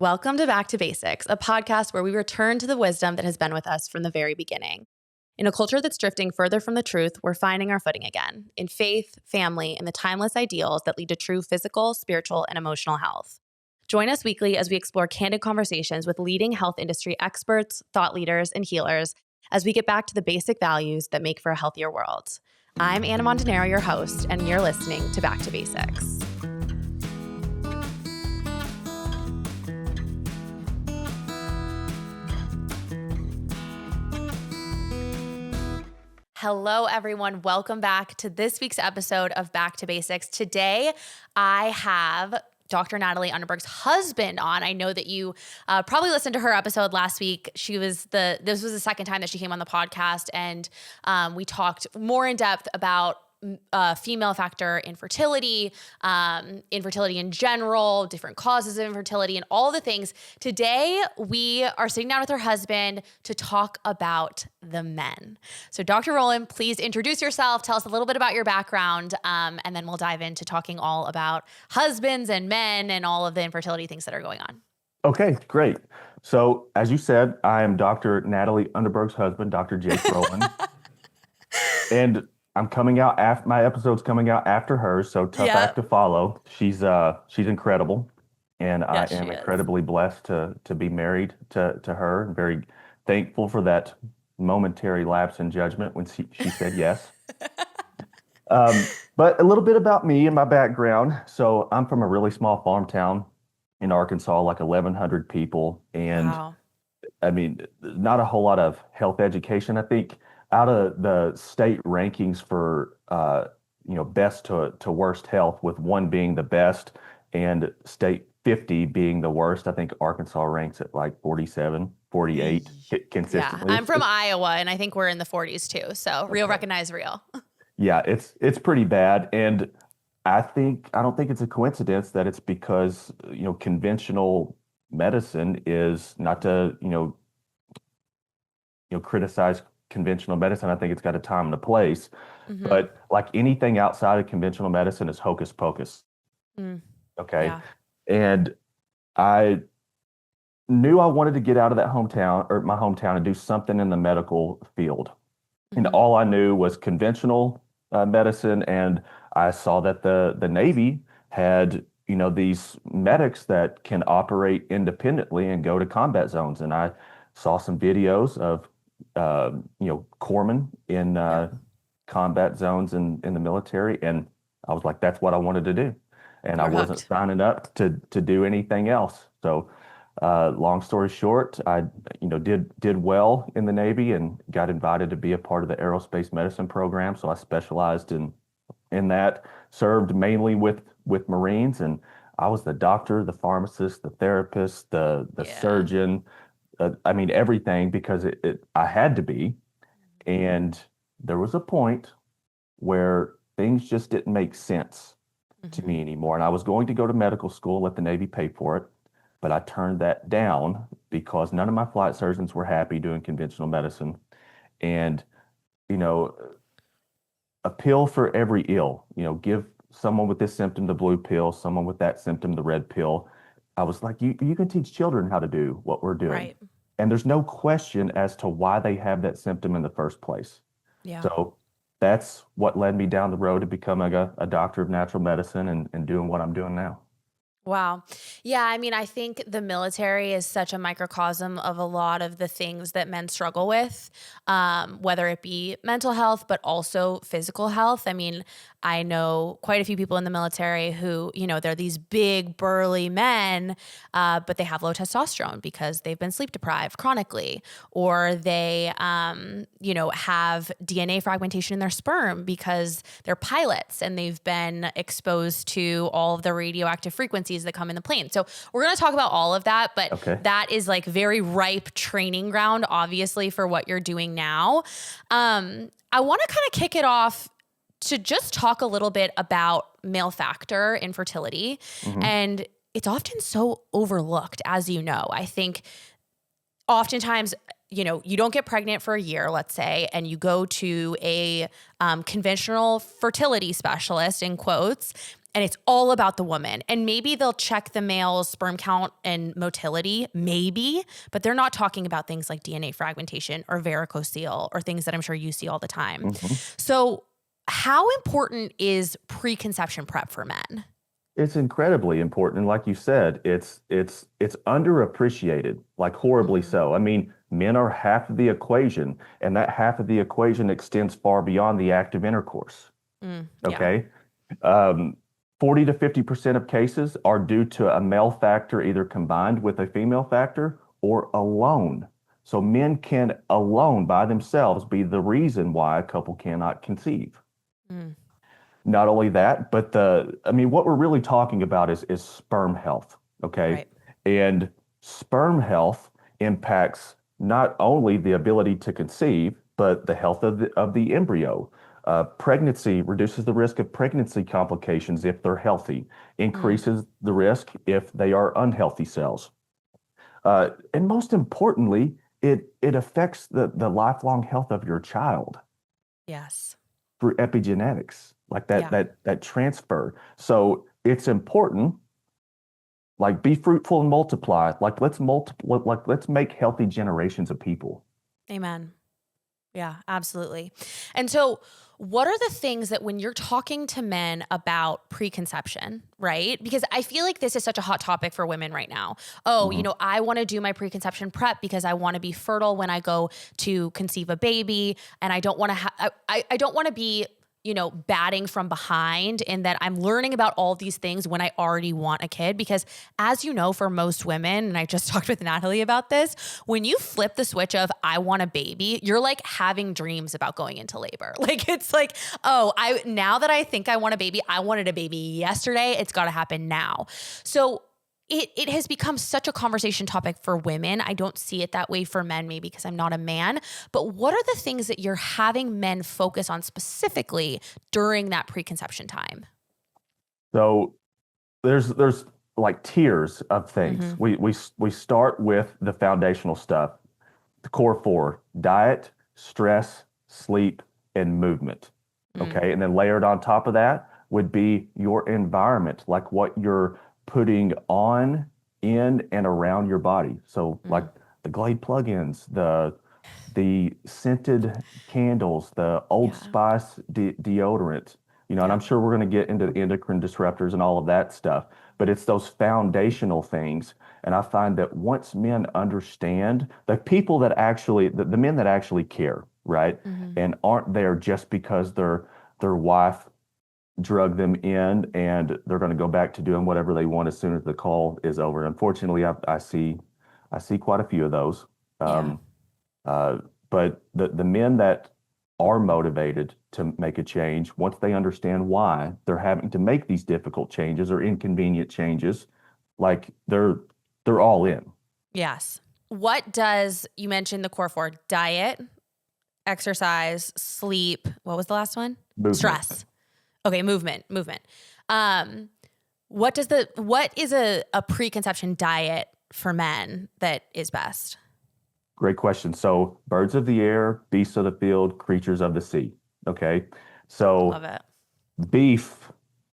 Welcome to Back to Basics, a podcast where we return to the wisdom that has been with us from the very beginning. In a culture that's drifting further from the truth, we're finding our footing again in faith, family, and the timeless ideals that lead to true physical, spiritual, and emotional health. Join us weekly as we explore candid conversations with leading health industry experts, thought leaders, and healers as we get back to the basic values that make for a healthier world. I'm Anna Montanaro, your host, and you're listening to Back to Basics. Hello, everyone. Welcome back to this week's episode of Back to Basics. Today, I have Dr. Natalie Underberg's husband on. I know that you probably listened to her episode last week. This was the second time that she came on the podcast, and we talked more in depth about female factor infertility, infertility in general, different causes of infertility, and all the things. Today, we are sitting down with her husband to talk about the men. So Dr. Roland, please introduce yourself, tell us a little bit about your background, and then we'll dive into talking all about husbands and men and all of the infertility things that are going on. Okay, great. So as you said, I am Dr. Natalie Underberg's husband, Dr. Jake Roland. And I'm coming out after my episode's coming out after hers, so tough act to follow. She's incredible, and Yes, I am incredibly blessed to be married to her, and very thankful for that momentary lapse in judgment when she said yes. But a little bit about me and my background. So I'm from a really small farm town in Arkansas, like 1,100 people, and Wow. I mean, not a whole lot of health education. I think out of the state rankings for best to worst health, with one being the best and state 50 being the worst, I think Arkansas ranks at like 47, 48 consistently. Yeah, I'm from Iowa, and I think we're in the 40s too. So real recognize real. Yeah, it's pretty bad, and I don't think it's a coincidence that it's because conventional medicine is not to criticize conventional medicine. I think it's got a time and a place, but like anything outside of conventional medicine is hocus pocus. Okay. Yeah. And I knew I wanted to get out of that my hometown, and do something in the medical field. And all I knew was conventional medicine. And I saw that the Navy had, these medics that can operate independently and go to combat zones. And I saw some videos of corpsmen in combat zones in the military, and I was like, that's what I wanted to do, and I wasn't signing up to do anything else. So, long story short, I did well in the Navy and got invited to be a part of the aerospace medicine program. So I specialized in that, served mainly with Marines, and I was the doctor, the pharmacist, the therapist, the surgeon. I mean, everything, because I had to be. And there was a point where things just didn't make sense to me anymore. And I was going to go to medical school, let the Navy pay for it. But I turned that down because none of my flight surgeons were happy doing conventional medicine. And, a pill for every ill, give someone with this symptom the blue pill, someone with that symptom the red pill. I was like, you can teach children how to do what we're doing. Right. And there's no question as to why they have that symptom in the first place. Yeah. So that's what led me down the road to becoming a doctor of natural medicine and doing what I'm doing now. Wow. Yeah. I mean, I think the military is such a microcosm of a lot of the things that men struggle with, whether it be mental health, but also physical health. I mean, I know quite a few people in the military who, they're these big, burly men, but they have low testosterone because they've been sleep deprived chronically, or they, have DNA fragmentation in their sperm because they're pilots and they've been exposed to all of the radioactive frequencies that come in the plane. So we're going to talk about all of that, but that is like very ripe training ground, obviously, for what you're doing now. I want to kind of kick it off to just talk a little bit about male factor infertility. And it's often so overlooked, as you know. I think oftentimes, you don't get pregnant for a year, let's say, and you go to a conventional fertility specialist, in quotes, and it's all about the woman. And maybe they'll check the male's sperm count and motility, maybe, but they're not talking about things like DNA fragmentation or varicocele or things that I'm sure you see all the time. Mhm. So how important is preconception prep for men? It's incredibly important. And like you said, it's underappreciated, like horribly Mm-hmm. so. I mean, men are half of the equation, and that half of the equation extends far beyond the act of intercourse. Yeah. Okay. Um, 40 to 50% of cases are due to a male factor either combined with a female factor or alone. So men can alone by themselves be the reason why a couple cannot conceive. Mm. Not only that, but I mean, what we're really talking about is sperm health, okay? Right. And sperm health impacts not only the ability to conceive, but the health of the embryo. Pregnancy reduces the risk of pregnancy complications if they're healthy, Mm. increases the risk if they are unhealthy cells. And most importantly, it affects the lifelong health of your child Yes. through epigenetics, like that Yeah. that that transfer. So it's important, like be fruitful and multiply. Like let's make healthy generations of people. Amen. Yeah, absolutely. And so, what are the things that when you're talking to men about preconception, right? Because I feel like this is such a hot topic for women right now. Oh, Mhm. I want to do my preconception prep because I want to be fertile when I go to conceive a baby, and I don't want to I don't want to be batting from behind in that I'm learning about all these things when I already want a kid. Because as you know, for most women, and I just talked with Natalie about this, when you flip the switch of I want a baby, you're like having dreams about going into labor. Like it's like, oh, now that I think I want a baby, I wanted a baby yesterday. It's got to happen now. So it has become such a conversation topic for women. I don't see it that way for men, maybe because I'm not a man. But what are the things that you're having men focus on specifically during that preconception time? So there's like tiers of things. Mm-hmm. We start with the foundational stuff, the core four: diet, stress, sleep, and movement. Mm, Okay. And then layered on top of that would be your environment, like what you're putting on, in, and around your body. So like mm, the Glade plugins, the scented candles, the Old yeah. Spice deodorant, and Yeah. I'm sure we're going to get into the endocrine disruptors and all of that stuff, but it's those foundational things. And I find that once men understand, the people that actually, the men that actually care, right, Mm-hmm. and aren't there just because their wife drug them in and they're going to go back to doing whatever they want as soon as the call is over. Unfortunately, I see quite a few of those. Yeah. Um, uh, but the men that are motivated to make a change, once they understand why they're having to make these difficult changes or inconvenient changes, like they're all in. Yes. What does you mentioned the core four: diet, exercise, sleep. What was the last one? Movement. Stress. Okay, movement. Um, what is a preconception diet for men that is best? Great question. So birds of the air, beasts of the field, creatures of the sea. Okay. So Love it. beef,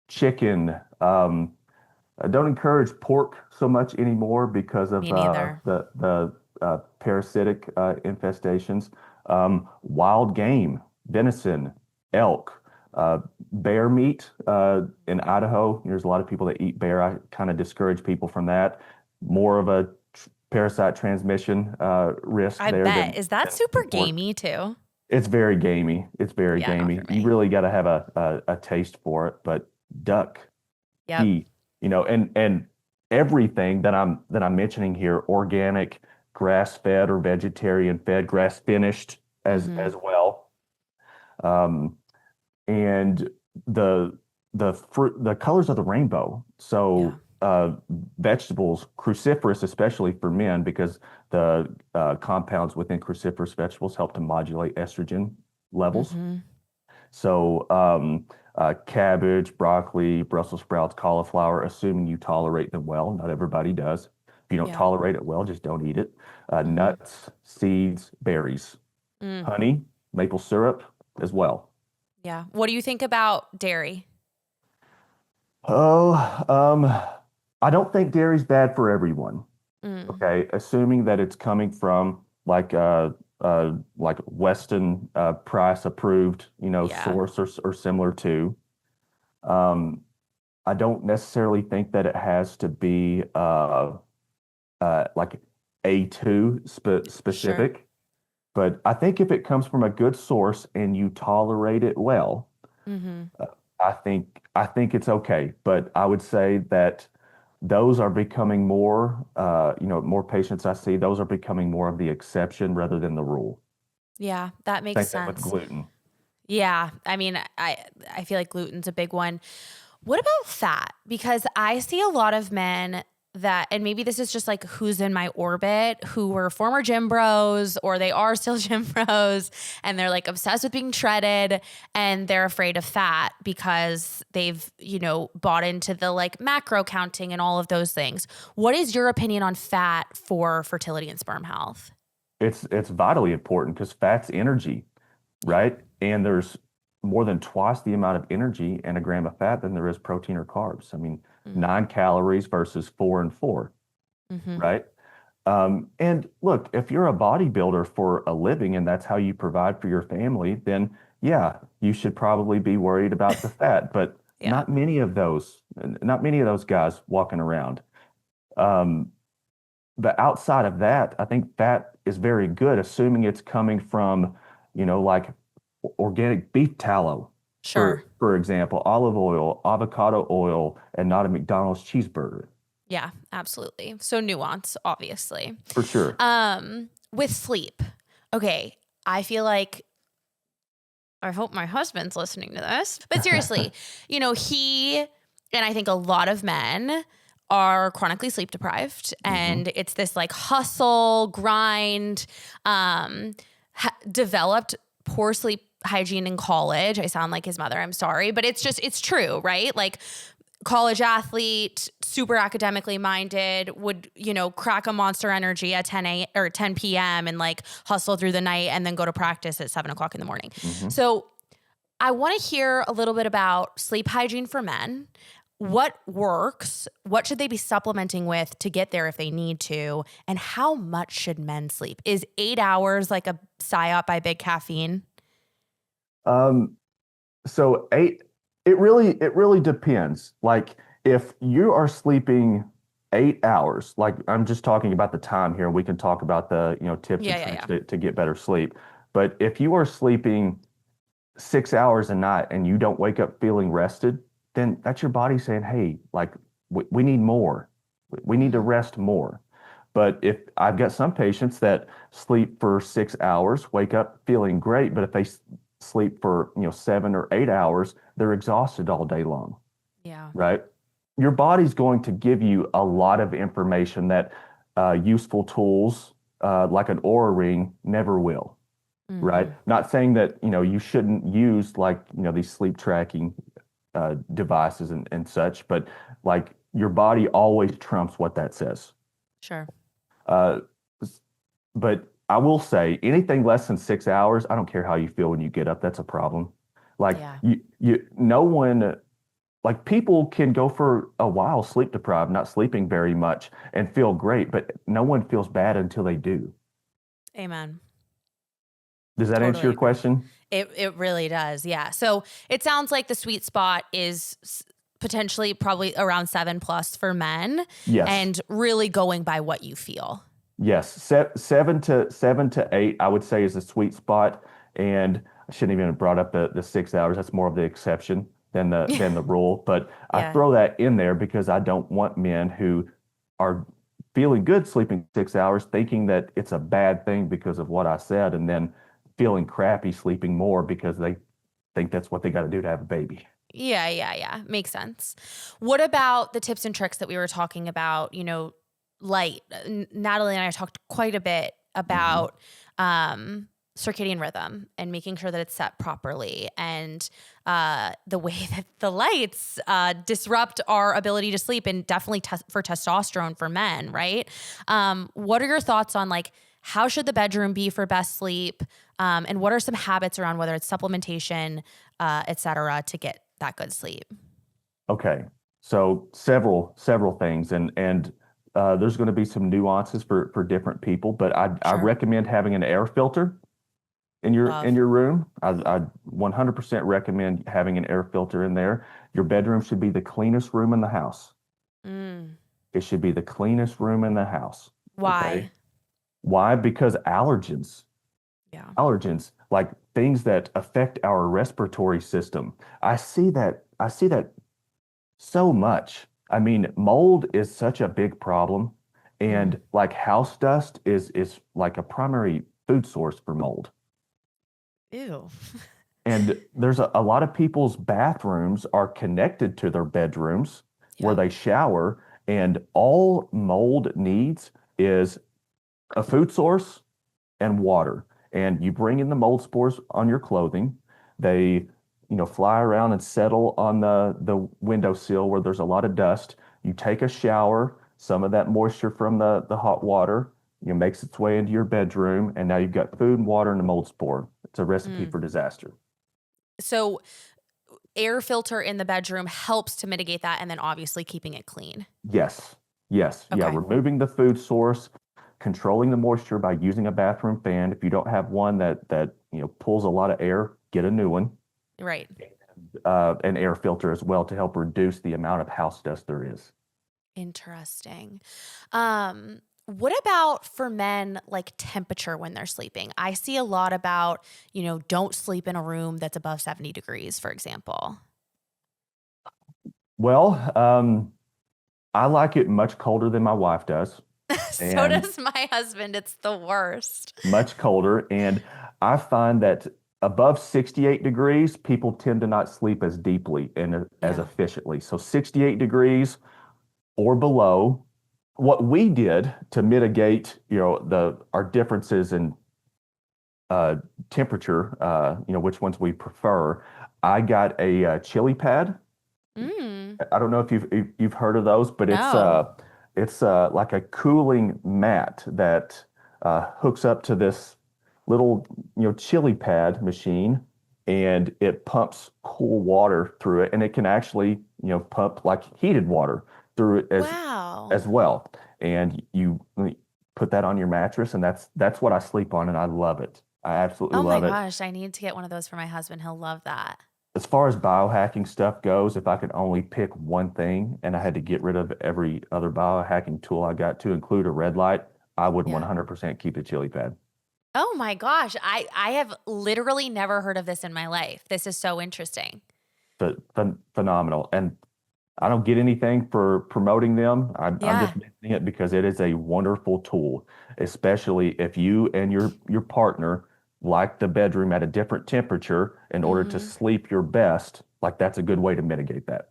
chicken. I don't encourage pork so much anymore because of Me neither. the parasitic infestations. Wild game, venison, elk, bear meat in Idaho. There's a lot of people that eat bear. I kind of discourage people from that. More of a parasite transmission risk I there bet. Is that than super pork. gamey too? It's very gamey. It's very Yeah, not for gamey. You me. really got to have a taste for it. But duck, Yep. beef, and everything that I'm mentioning here, organic, grass-fed or vegetarian fed, grass finished Mm-hmm. as well. Um, and the the colors of the rainbow. Yeah. So vegetables, cruciferous, especially for men, because the compounds within cruciferous vegetables help to modulate estrogen levels. Mm-hmm. So cabbage, broccoli, Brussels sprouts, cauliflower, assuming you tolerate them well. Not everybody does. If you don't Yeah. tolerate it well, just don't eat it. Mm-hmm. Nuts, seeds, berries, Mm. honey, maple syrup as well. Yeah. What do you think about dairy? Oh, I don't think dairy's bad for everyone. Mm, Okay, assuming that it's coming from like Weston price approved, yeah, source or similar to. Um, I don't necessarily think that it has to be like A2 sure. specific, but I think if it comes from a good source and you tolerate it well, Hmm. uh, I think it's okay. But I would say that those are becoming more, more patients I see, those are becoming more of the exception rather than the rule. Yeah, that makes Same thing with sense. gluten. Yeah, I mean, I feel like gluten's a big one. What about fat? Because I see a lot of men that, and maybe this is just like who's in my orbit, who were former gym bros or they are still gym bros and they're like obsessed with being shredded and they're afraid of fat because they've, bought into the like macro counting and all of those things. What is your opinion on fat for fertility and sperm health? It's vitally important because fat's energy, Yeah. right? And there's more than twice the amount of energy in a gram of fat than there is protein or carbs. I mean, Mm. 9 calories versus 4 and 4, Mm-hmm. right? And look, if you're a bodybuilder for a living and that's how you provide for your family, then yeah, you should probably be worried about the fat, but Yeah. not many of those guys walking around. Um, but outside of that, I think fat is very good, assuming it's coming from, like organic beef tallow, Sure. for example, olive oil, avocado oil, and not a McDonald's cheeseburger, Yeah, absolutely. So nuance, obviously. for sure. With sleep. Okay, I feel like I hope my husband's listening to this. But seriously, he and I think a lot of men are chronically sleep deprived Hmm. and it's this like hustle, grind, developed poor sleep hygiene in college. I sound like his mother. I'm sorry, but it's true, right? Like college athlete, super academically minded, would, crack a Monster Energy at 10 p.m. and like hustle through the night and then go to practice at 7 o'clock in the morning. Hmm. So I want to hear a little bit about sleep hygiene for men. What works? What should they be supplementing with to get there if they need to? And how much should men sleep? Is 8 hours like a psyop by big caffeine? Um, so it really depends. Like if you are sleeping 8 hours, like I'm just talking about the time here, and we can talk about the, tips Yeah, and yeah, tricks yeah. to get better sleep. But if you are sleeping 6 hours a night and you don't wake up feeling rested, then that's your body saying, hey, like we need more. We need to Mm, rest more. But if I've got some patients that sleep for 6 hours, wake up feeling great, but if they sleep for, 7 or 8 hours, they're exhausted all day long, yeah. right? Your body's going to give you a lot of information that useful tools like an Aura ring never will, right? Hmm. Not saying that, you shouldn't use like, these sleep tracking devices and such, but like your body always trumps what that says. Sure. Uh, but I will say anything less than 6 hours, I don't care how you feel when you get up, that's a problem. Like Yeah. no one, like people can go for a while sleep deprived, not sleeping very much and feel great, but no one feels bad until they do. Amen. Does that answer Totally your agree. question? It really does. Yeah. So it sounds like the sweet spot is potentially probably around 7 plus for men Yes. and really going by what you feel. Yes, 7 to 8, I would say is a sweet spot, and I shouldn't even have brought up the 6 hours. That's more of the exception than the rule. But I Yeah. throw that in there because I don't want men who are feeling good sleeping 6 hours, thinking that it's a bad thing because of what I said, and then feeling crappy sleeping more because they think that's what they got to do to have a baby. Yeah, yeah, yeah. Makes sense. What about the tips and tricks that we were talking about? Light. Natalie and I talked quite a bit Hmm. about circadian rhythm and making sure that it's set properly and the way that the lights disrupt our ability to sleep and definitely for testosterone for men, right? What are your thoughts on like how should the bedroom be for best sleep? And what are some habits around whether it's supplementation, et cetera, to get that good sleep? Okay. So several things, and there's going to be some nuances for different people, but I Sure. recommend having an air filter in Love. your room. I 100% recommend having an air filter in there. Your bedroom should be the cleanest room in the house. Mm. It should be the cleanest room in the house. Okay. Why? Why? Because allergens, Yeah. like things that affect our respiratory system. I see that so much. I mean, mold is such a big problem, Mm. and like house dust is like a primary food source for mold. Ew. And there's a lot of people's bathrooms are connected to their bedrooms where Yep. they shower, and all mold needs is a food source and water. And you bring in the mold spores on your clothing. They, fly around and settle on the windowsill where there's a lot of dust. You take a shower, some of that moisture from the hot water, makes its way into your bedroom, and now you've got food and water and a mold spore. It's a recipe Mm. for disaster. So air filter in the bedroom helps to mitigate that and then obviously keeping it clean. Yes. Yes. Yeah. Okay. Removing the food source, controlling the moisture by using a bathroom fan. If you don't have one that pulls a lot of air, get a new one. Right. An air filter as well to help reduce the amount of house dust there is. Interesting. What about for men, like temperature when they're sleeping? I see a lot about, don't sleep in a room that's above 70 degrees, for example. Well, I like it much colder than my wife does, So and does my husband. It's the worst. much colder. And I find that above 68 degrees, people tend to not sleep as deeply and as Yeah. efficiently. So 68 degrees or below. What we did to mitigate, the our differences in uh, temperature, which ones we prefer, I got a, chili pad. Mm. I don't know if you've heard of those, but No. it's like a cooling mat that hooks up to this little chili pad machine, and it pumps cool water through it, and it can actually pump like heated water through it Wow. as well. And you put that on your mattress, and that's what I sleep on, and I love it. I absolutely Oh my love it. gosh. I need to get one of those for my husband. He'll love that. As far as biohacking stuff goes, if I could only pick one thing and I had to get rid of every other biohacking tool I got to include a red light, I would Yeah. 100% keep the chili pad. Oh my gosh. I have literally never heard of this in my life. This is so interesting. Phenomenal. And I don't get anything for promoting them. I'm Yeah. just mentioning it because it is a wonderful tool, especially if you and your partner like the bedroom at a different temperature in order to Mhm. sleep your best. Like that's a good way to mitigate that.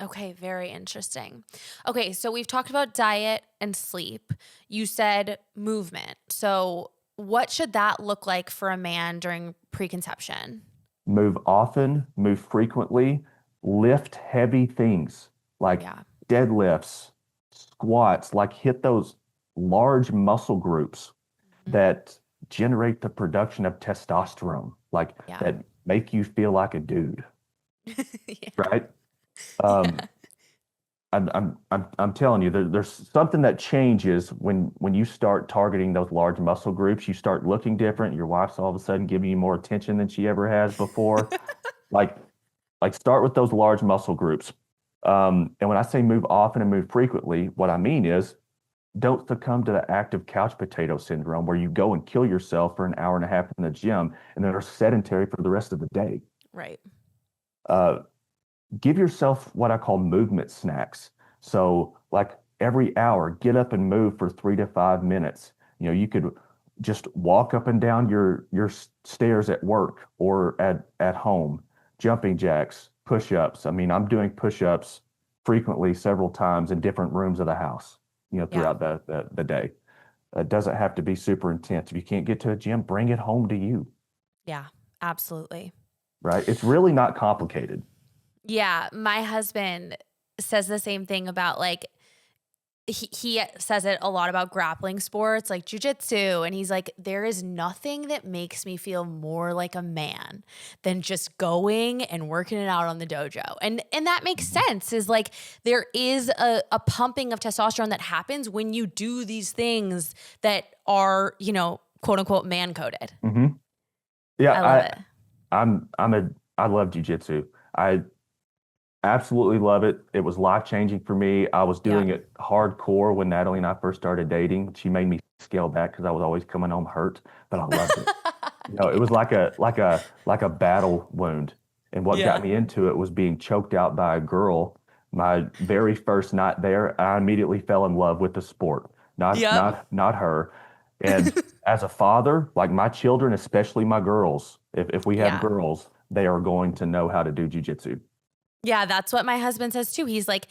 Okay, very interesting. Okay, so we've talked about diet and sleep. You said movement. So, what should that look like for a man during preconception? Move often, move frequently, lift heavy things like Yeah. deadlifts, squats, like hit those large muscle groups Mhm. that generate the production of testosterone, like Yeah. that make you feel like a dude, Yeah. right? Um, Yeah. I'm telling you, there's something that changes when you start targeting those large muscle groups. You start looking different. Your wife's all of a sudden giving you more attention than she ever has before. Like start with those large muscle groups. And when I say move often and move frequently, what I mean is don't succumb to the active couch potato syndrome where you go and kill yourself for an hour and a half in the gym and then are sedentary for the rest of the day. Right. Uh, give yourself what I call movement snacks. So, like every hour, get up and move for 3 to 5 minutes. You could just walk up and down your stairs at work or at home, jumping jacks, push-ups. I mean, I'm doing push-ups frequently several times in different rooms of the house, Yeah. throughout the day. It doesn't have to be super intense. If you can't get to a gym, bring it home to you, Yeah. Absolutely. right? It's really not complicated. Yeah, my husband says the same thing about like he says it a lot about grappling sports like jujitsu, and he's like, there is nothing that makes me feel more like a man than just going and working it out on the dojo. And that makes Mhm. sense. Is like there is a pumping of testosterone that happens when you do these things that are, quote unquote man coded. Mhm. Yeah, I love it. I love jujitsu. I absolutely love it. It was life-changing for me. I was Yeah. doing it hardcore when Natalie and I first started dating. She made me scale back because I was always coming home hurt, but I loved it. It was like a battle wound. And what got Yeah. me into it was being choked out by a girl. My very first night there, I immediately fell in love with the sport, Yep. not her. And as a father, like my children, especially my girls, if we have Yeah. girls, they are going to know how to do jujitsu. Yeah, that's what my husband says too. He's like,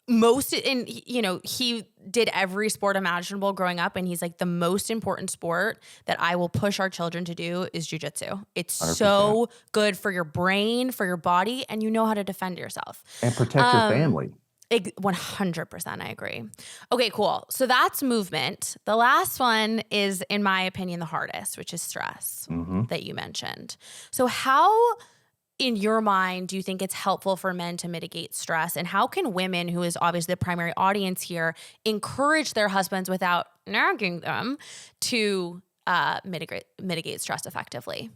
most, and he did every sport imaginable growing up, and he's like, the most important sport that I will push our children to do is jujitsu. It's 100%. so good for your brain, for your body, and you know how to defend yourself. And protect your Um, family. 100%, I agree. Okay, cool. So that's movement. The last one is, in my opinion, the hardest, which is stress Hmm. that you mentioned. So how, in your mind, do you think it's helpful for men to mitigate stress? And how can women, who is obviously the primary audience here, encourage their husbands without nagging them to mitigate stress effectively?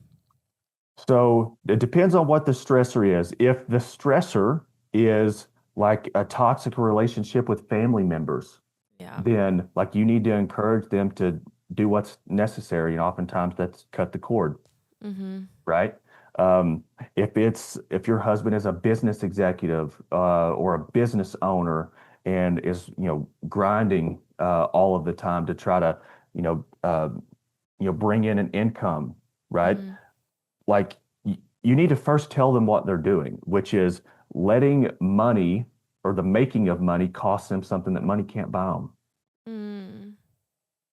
So it depends on what the stressor is. If the stressor is like a toxic relationship with family members, Yeah. then like you need to encourage them to do what's necessary. And oftentimes that's cut the cord, Mm-hmm. right? Um, if your husband is a business executive or a business owner and is grinding all of the time to try to you know uh, bring in an income, right? Mm-hmm. Like you need to first tell them what they're doing, which is letting money or the making of money cost them something that money can't buy them. Mm.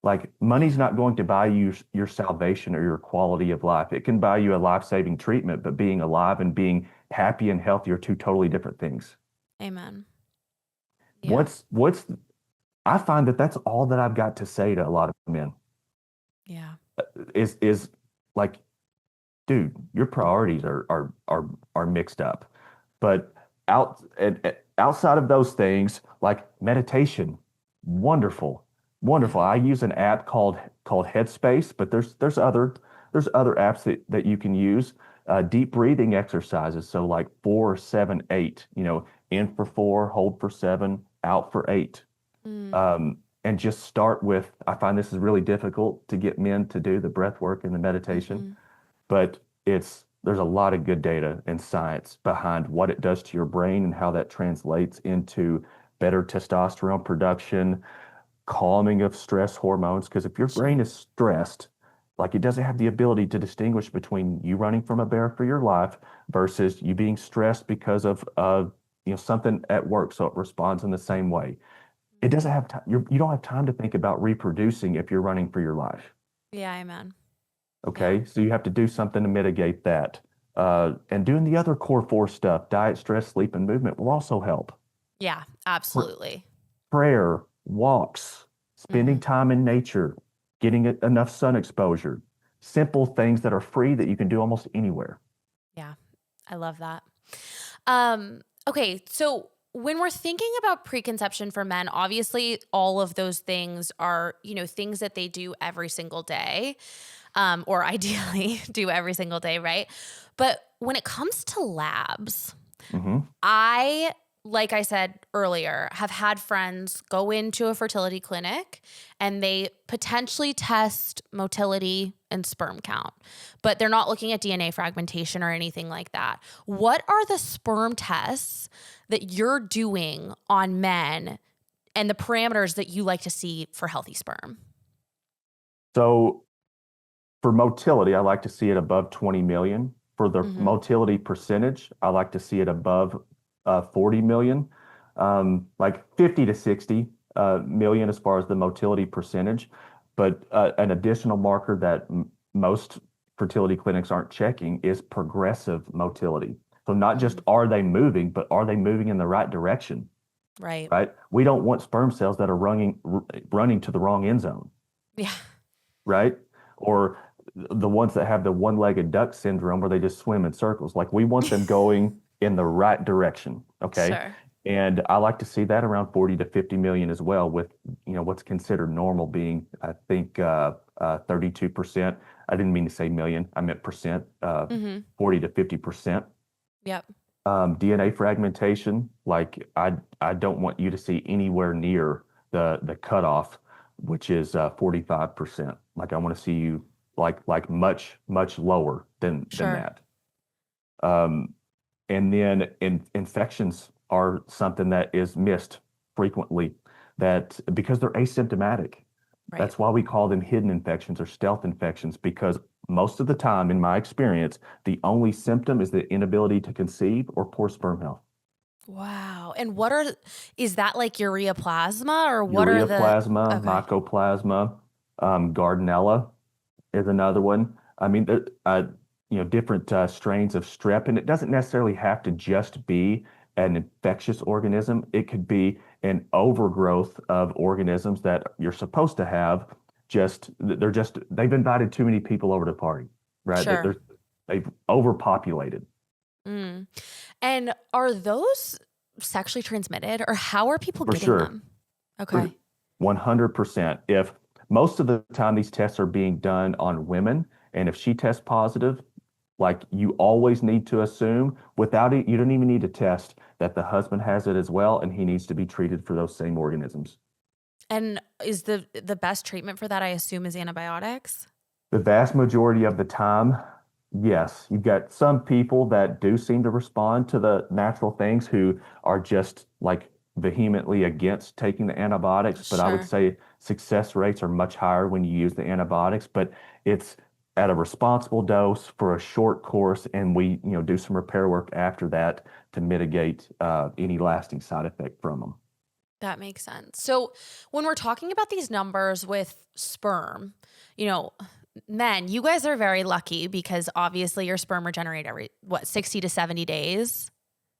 Like money's Yeah. not going to buy you your salvation or your quality of life. It can buy you a life-saving treatment, but being alive and being happy and healthy are two totally different things. Amen. Yeah. What's I find that that's all that I've got to say to a lot of men Yeah. is like, dude, your priorities are mixed up. But outside of those things, like meditation, wonderful, wonderful. Yeah. I use an app called Headspace, but there's other apps that you can use. Deep breathing exercises, so like 4, 7, 8. In for 4, hold for 7, out for 8. Mm. And just start with. I find this is really difficult to get men to do the breath work and the meditation, Mm-hmm. but there's a lot of good data and science behind what it does to your brain and how that translates into better testosterone production, calming of stress hormones. Because if your brain Sure. is stressed, like it doesn't have the ability to distinguish between you running from a bear for your life versus you being stressed because of something at work, so it responds in the same way. It doesn't have time. You don't have time to think about reproducing if you're running for your life. Yeah, amen. Yeah. Okay, so you have to do something to mitigate that. And doing the other core four stuff, diet, stress, sleep, and movement will also help. Yeah, Pr- absolutely. Prayer, walks, spending Mm-hmm. time in nature, getting enough sun exposure, simple things that are free that you can do almost anywhere. Yeah, I love that. Okay, so when we're thinking about preconception for men, obviously all of those things are, things that they do every single day, or ideally do every single day, right? But when it comes to labs, Hmm. I, like I said earlier, have had friends go into a fertility clinic and they potentially test motility and sperm count, but they're not looking at DNA fragmentation or anything like that. What are the sperm tests that you're doing on men and the parameters that you like to see for healthy sperm? So for motility, I like to see it above 20 million. For the Mm-hmm. motility percentage, I like to see it above 40 million, like 50 to 60 million as far as the motility percentage. But an additional marker that most fertility clinics aren't checking is progressive motility. So not just are they moving, but are they moving in the right direction? Right. right? We don't want sperm cells that are running to the wrong end zone, Yeah. right? Or the ones that have the one-legged duck syndrome where they just swim in circles. Like we want them going in the right direction, okay? Sure. And I like to see that around 40 to 50 million as well, with what's considered normal being, I think, 32%. I didn't mean to say million, I meant percent, Mhm. 40 to 50%. Yep. DNA fragmentation, like I don't want you to see anywhere near the cutoff, which is 45%. Like I want to see you like much lower than Sure. that. Um, and then infections are something that is missed frequently, that because they're asymptomatic. Right. That's why we call them hidden infections or stealth infections, because most of the time, in my experience, the only symptom is the inability to conceive or poor sperm health. Wow. And what are is that like ureaplasma or what are the Ureaplasma, okay. mycoplasma, Gardnerella is another one. I mean, different strains of strep, and it doesn't necessarily have to just be an infectious organism. It could be an overgrowth of organisms that you're supposed to have. They've invited too many people over to the party, right? Sure. They've overpopulated Mm. And are those sexually transmitted or how are people for getting sure. them? Okay. 100%. If most of the time these tests are being done on women, and if she tests positive, like you always need to assume without it, you don't even need to test that the husband has it as well, and he needs to be treated for those same organisms. And is the best treatment for that I assume is antibiotics? The vast majority of the time, yes. You've got some people that do seem to respond to the natural things who are just like vehemently against taking the antibiotics, but I would Sure. say success rates are much higher when you use the antibiotics, but it's at a responsible dose for a short course, and we, do some repair work after that to mitigate any lasting side effect from them. That makes sense. So when we're talking about these numbers with sperm, you know, men, you guys are very lucky because obviously your sperm regenerate every 60 to 70 days.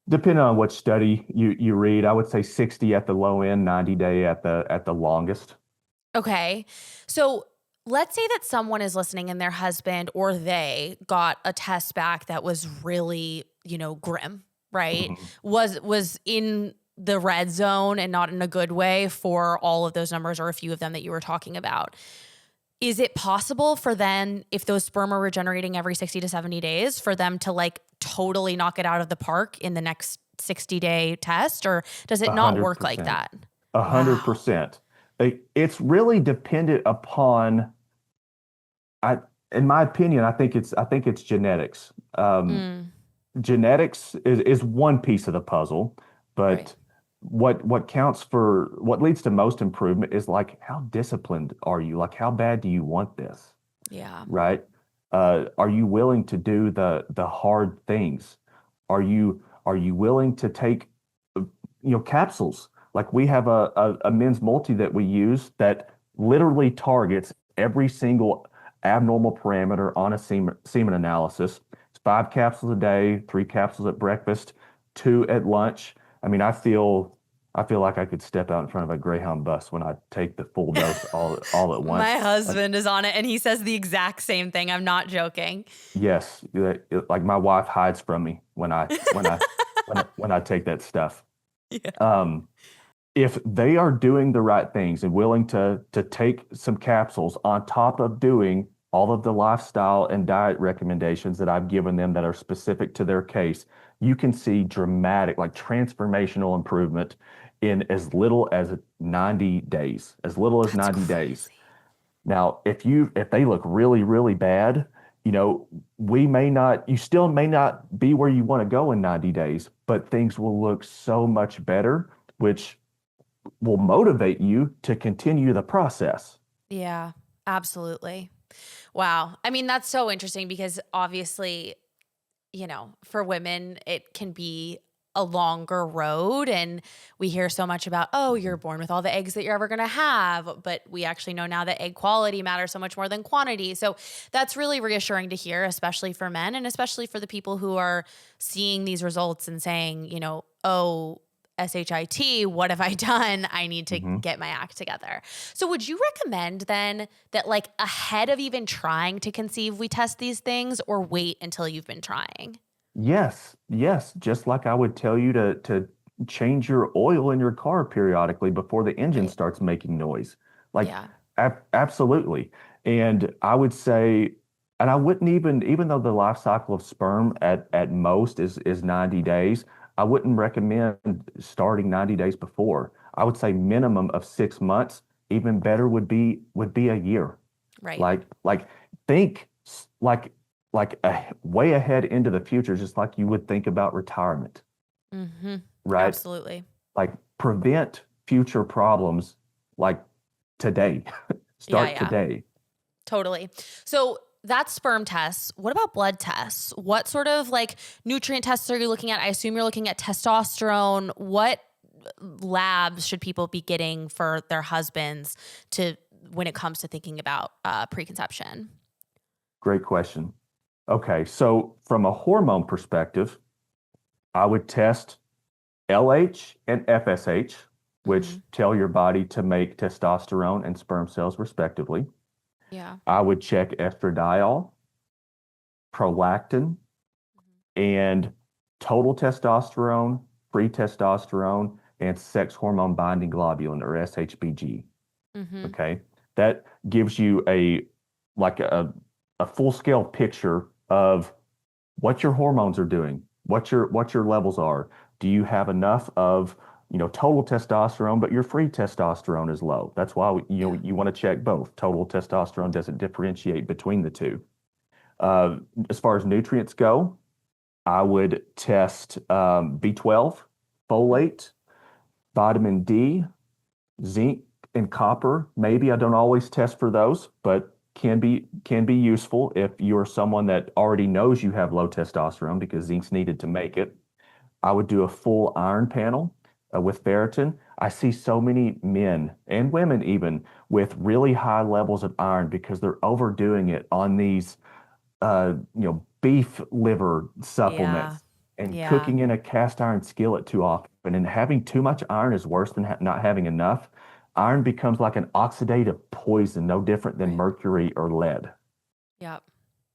Depending on what study you read, I would say 60 at the low end, 90-day at the longest. Okay. So let's say that someone is listening and their husband or they got a test back that was really, grim, right? Mhm. Was in the red zone and not in a good way for all of those numbers or a few of them that you were talking about. Is it possible for then, if those sperm are regenerating every 60 to 70 days, for them to like totally knock it out of the park in the next 60-day test? Or does it A not hundred work like percent. that? A hundred Wow. percent. It's really dependent upon, I, in my opinion, I think it's genetics. Mm, Genetics is one piece of the puzzle, right. but what leads to most improvement is like how disciplined are you? Like how bad do you want this? Yeah. Right? Are you willing to do the hard things? Are you willing to take capsules? Like we have a men's multi that we use that literally targets every single abnormal parameter on a semen analysis. It's 5 capsules a day, 3 capsules at breakfast, 2 at lunch. I mean, I feel like I could step out in front of a Greyhound bus when I take the full dose all at My once. Like, husband is on it and he says the exact same thing. I'm not joking. yes, like my wife hides from me when I take that stuff. Yeah. Um, if they are doing the right things and willing to take some capsules on top of doing all of the lifestyle and diet recommendations that I've given them that are specific to their case, you can see dramatic, like transformational improvement in as little as 90 days, as little as That's 90 days. crazy. Now, if they look really, really bad, you still may not be where you want to go in 90 days, but things will look so much better, which will motivate you to continue the process. Yeah, absolutely. Wow. I mean, that's so interesting because obviously, for women, it can be a longer road. And we hear so much about, oh, you're Mhm. born with all the eggs that you're ever going to have. But we actually know now that egg quality matters so much more than quantity. So that's really reassuring to hear, especially for men and especially for the people who are seeing these results and saying, oh, SHIT. What have I done? I need to Hmm. get my act together. So would you recommend then that like ahead of even trying to conceive, we test these things or wait until you've been trying? Yes, yes. Just like I would tell you to change your oil in your car periodically before the engine Right. starts making noise. Like, Yeah. absolutely. And I would say, and I wouldn't even though the life cycle of sperm at most is 90 days, I wouldn't recommend starting 90 days before. I would say minimum of 6 months. Even better would be a year. Right. Like think like way ahead into the future, just like you would think about retirement, Mm-hmm. right? Absolutely. Like prevent future problems like today. Yeah. Start Yeah. today. Totally. So that's sperm tests. What about blood tests? What sort of like nutrient tests are you looking at? I assume you're looking at testosterone. What labs should people be getting for their husbands to when it comes to thinking about preconception? Great question. Okay, so from a hormone perspective, I would test LH and FSH, Hmm. which tell your body to make testosterone and sperm cells respectively. Yeah. I would check estradiol, prolactin, and total testosterone, free testosterone, and sex hormone binding globulin or SHBG. Hmm. Okay. That gives you like a full scale picture of what your hormones are doing, what your levels are. Do you have enough of, total testosterone, but your free testosterone is low? That's why Yeah. you want to check both. Total testosterone doesn't differentiate between the two. As far as nutrients go, I would test B12, Mhm. folate, vitamin D, zinc, and copper. Maybe I don't always test for those, but can be useful if you're someone that already knows you have low testosterone because zinc's needed to make it. I would do a full iron panel with ferritin. I see so many men and women even with really high levels of iron because they're overdoing it on these beef liver Yeah. supplements and Yeah. cooking in a cast iron skillet too often. And having too much iron is worse than not having enough. Iron becomes like an oxidative poison, no different than Right. mercury or lead. Yeah.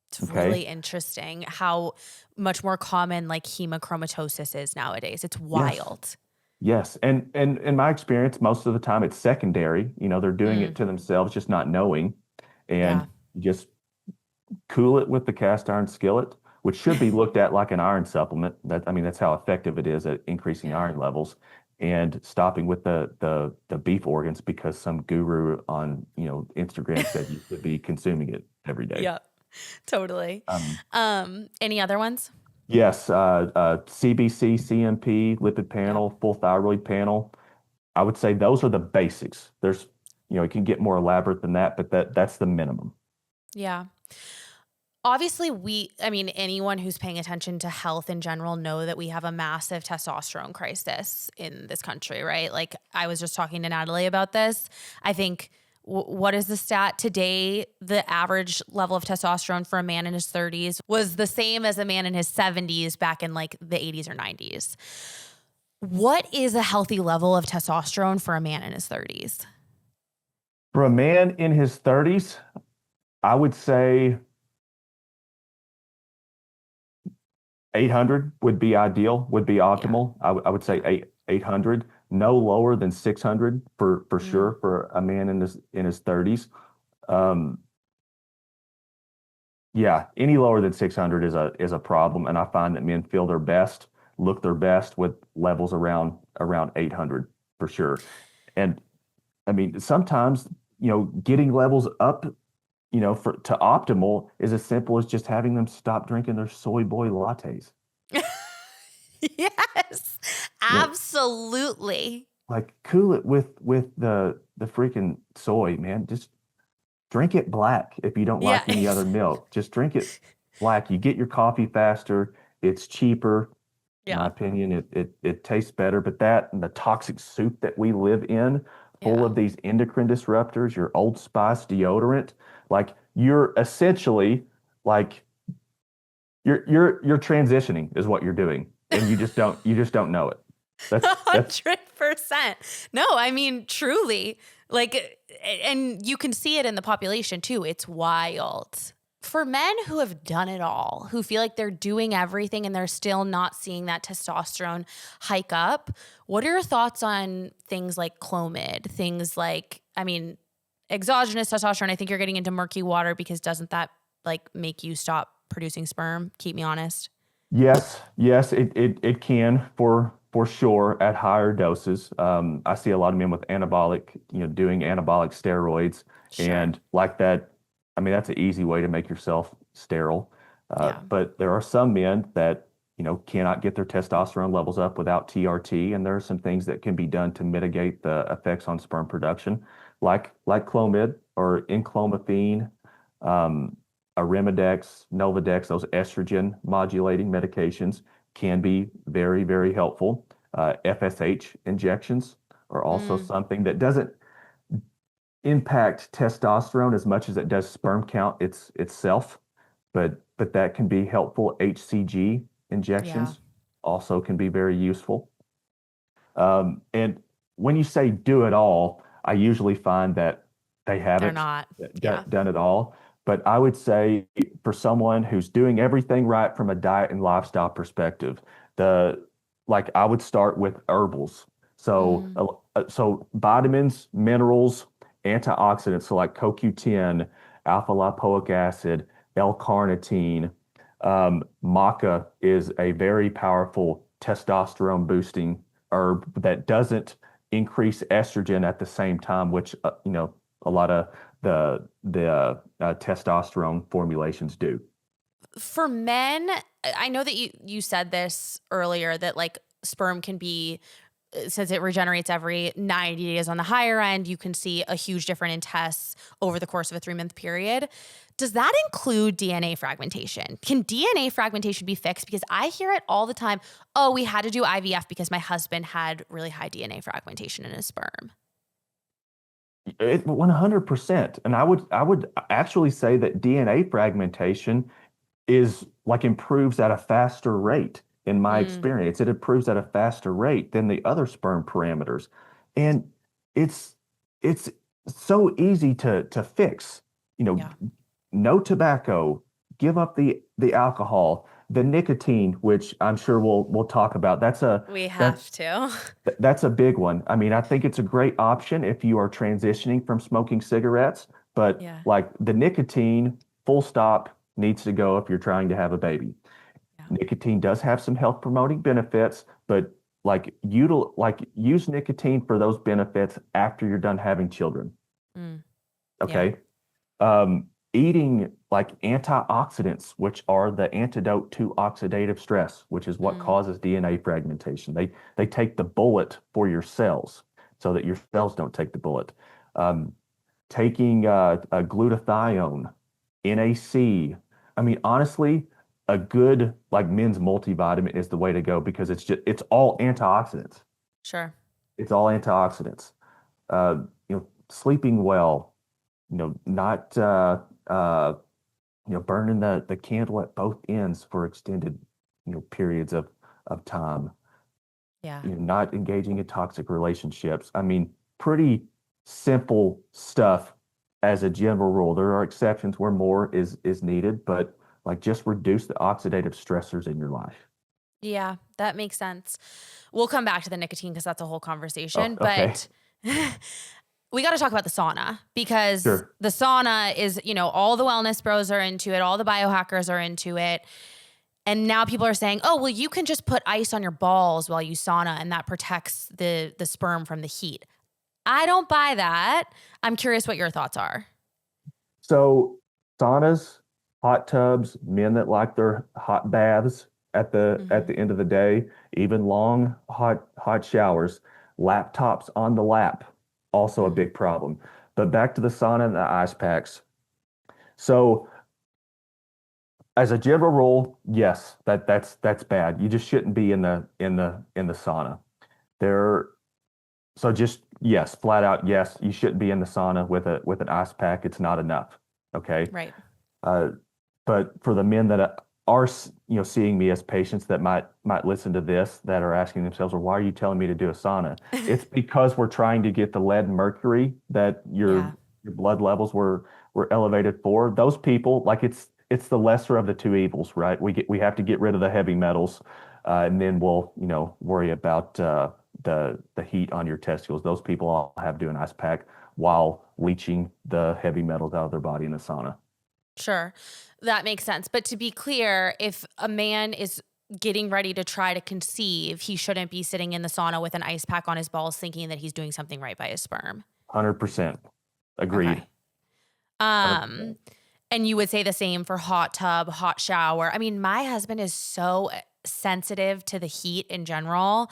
It's Okay. really interesting how much more common like hemochromatosis is nowadays. It's Yes. wild. Yes. And in my experience, most of the time it's secondary. They're doing it Mm. to themselves, just not knowing. Yeah. And you just cool it with the cast iron skillet, which should be looked at like an iron supplement. I mean, that's how effective it is at increasing Yeah. iron levels and stopping with the beef organs because some guru on, Instagram said you should be consuming it every day. Yeah. Totally. Um, Any other ones? yes, CBC, CMP, lipid Yeah. panel, full thyroid panel. I would say those are the basics. It can get more elaborate than that, but that's the minimum. Yeah. Obviously, I mean, anyone who's paying attention to health in general know that we have a massive testosterone crisis in this country, right? Like, I was just talking to Natalie about this. I think, what is the stat today? The average level of testosterone for a man in his 30s was the same as a man in his 70s back in like the 80s or 90s. What is a healthy level of testosterone for a man in his 30s? For a man in his 30s, I would say 800 would be ideal, would be Yeah. optimal. I would say Yeah. 800, no lower than 600 for Mm, sure for a man in his 30s. Um, yeah, any lower than 600 is a problem, and I find that men feel their best, look their best with levels around 800 for sure. And I mean, sometimes getting levels up, for to optimal is as simple as just having them stop drinking their soy boy lattes. yes, You know, absolutely. like cool it with the freaking soy, man. Just drink it black if you don't Yeah. like any other milk. Just drink it black. You get your coffee faster. It's cheaper. In my Yeah. opinion, it tastes better. But that and the toxic soup that we live in, full Yeah. of these endocrine disruptors, your Old Spice deodorant, like you're essentially like you're transitioning is what you're doing, and you just don't know it. That's 100%. No, I mean, truly. Like, and you can see it in the population too. It's wild. For men who have done it all, who feel like they're doing everything and they're still not seeing that testosterone hike up, what are your thoughts on things like Clomid? Things like, I mean, exogenous testosterone, I think you're getting into murky water because doesn't that like make you stop producing sperm? Keep me honest. yes, it can for sure at higher doses. I see a lot of men with anabolic, doing anabolic steroids Sure. and like that. I mean, that's an easy way to make yourself sterile. Yeah. But there are some men that, cannot get their testosterone levels up without TRT, and there are some things that can be done to mitigate the effects on sperm production, like Clomid or enclomiphene. Um, Arimidex, Novadex, those estrogen modulating medications can be very, very helpful. FSH injections are also Mm, something that doesn't impact testosterone as much as it does sperm count itself, but that can be helpful. HCG yeah. injections also can be very useful. And when you say do it all, I usually find that they They're haven't not. Yeah. done it all. But I would say for someone who's doing everything right from a diet and lifestyle perspective, the like I would start with herbals. So Mm, so vitamins, minerals, antioxidants, so like CoQ10, alpha lipoic acid, L-carnitine. Maca is a very powerful testosterone boosting herb that doesn't increase estrogen at the same time, which a lot of the testosterone formulations do. for men, I know that you said this earlier that like sperm can be since it regenerates every 90 days on the higher end, you can see a huge difference in tests over the course of a 3-month period. Does that include DNA fragmentation? Can DNA fragmentation be fixed? Because I hear it all the time. Oh, we had to do IVF because my husband had really high DNA fragmentation in his sperm. 100%. And I would actually say that DNA fragmentation is like improves at a faster rate in my Mm, experience. It improves at a faster rate than the other sperm parameters. And it's it's so easy to fix. You know, yeah, no tobacco, give up the alcohol, the nicotine, which I'm sure we'll talk about. we That have to. that's a big one. I mean, I think it's a great option if you are transitioning from smoking cigarettes, but Yeah, like the nicotine, full stop, needs to go if you're trying to have a baby. yeah. Nicotine does have some health promoting benefits, but like use nicotine for those benefits after you're done having children. Mm, yeah. Okay. Eating like antioxidants, which are the antidote to oxidative stress, which is what Mm, causes DNA fragmentation. They take the bullet for your cells so that your cells don't take the bullet. Um, Taking a glutathione, NAC. I mean, honestly, a good like men's multivitamin is the way to go because it's all antioxidants. sure. It's all antioxidants. Sleeping well, not burning the candle at both ends for extended, periods of time, Yeah. not engaging in toxic relationships. I mean, pretty simple stuff as a general rule. There are exceptions where more is needed, but like just reduce the oxidative stressors in your life. Yeah, that makes sense. We'll come back to the nicotine because that's a whole Oh, conversation, okay. but we got to talk about the sauna because Sure. the sauna is, all the wellness bros are into it, all the biohackers are into it. And now people are saying, "Oh, well you can just put ice on your balls while you sauna and that protects the sperm from the heat." I don't buy that. I'm curious what your thoughts are. So saunas, hot tubs, men that like their hot baths at Mhm. the end of the day, even long hot showers, laptops on the lap, also a Mm. big problem. But back to the sauna and the ice packs. So as a general rule, yes, that's bad. You just shouldn't be in the sauna. There, so just yes, flat out yes, you shouldn't be in the sauna with an ice pack. It's not enough. Okay. Right. Uh, but for the men that are seeing me as patients that might listen to this that are asking themselves, well, why are you telling me to do a sauna? It's because we're trying to get the lead and mercury that Yeah, your blood levels were elevated for. Those people, like it's the lesser of the two evils, right? We have to get rid of the heavy metals, and then we'll worry about the heat on your testicles. Those people all have to do an ice pack while leaching the heavy metals out of their body in the sauna. sure. That makes sense. But to be clear, if a man is getting ready to try to conceive, he shouldn't be sitting in the sauna with an ice pack on his balls thinking that he's doing something right by his sperm. 100% agreed. Okay. Um, 100%. and you would say the same for hot tub, hot shower. I mean, my husband is so sensitive to the heat in general.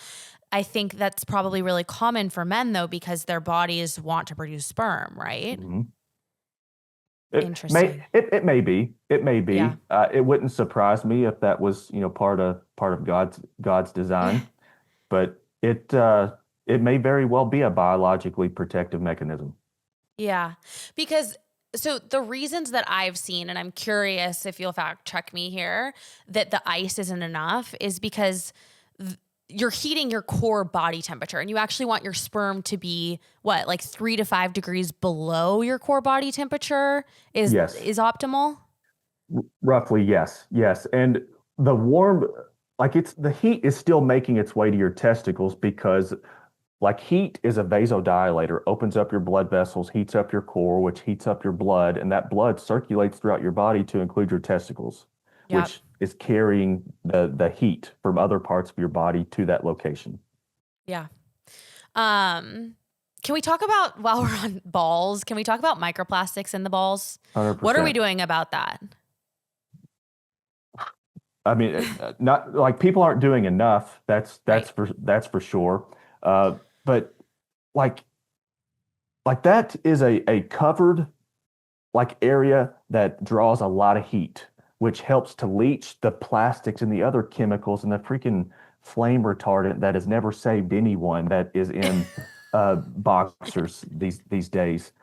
I think that's probably really common for men though, because their bodies want to produce sperm, right? Mhm. Interesting. It may be. It may Yeah. be. It wouldn't surprise me if that was, part of God's design, but it may very well be a biologically protective mechanism. Yeah. Because so the reasons that I've seen, and I'm curious if you'll fact check me here, that the ice isn't enough is because you're heating your core body temperature and you actually want your sperm to be what, like 3 to 5 degrees below your core body temperature Yes, is optimal? roughly, yes, yes. And the warm, like it's the heat is still making its way to your testicles because like heat is a vasodilator, opens up your blood vessels, heats up your core, which heats up your blood, and that blood circulates throughout your body to include your testicles, Yep. which is carrying the heat from other parts of your body to that location. Yeah. Um, can we talk about, while we're on balls, can we talk about microplastics in the balls? What are we 100%. doing about that? I mean, not like people aren't doing enough. That's Right. that's for that's for sure. But like that is a covered like area that draws a lot of heat, which helps to leach the plastics and the other chemicals and the freaking flame retardant that has never saved anyone that is in boxers these days.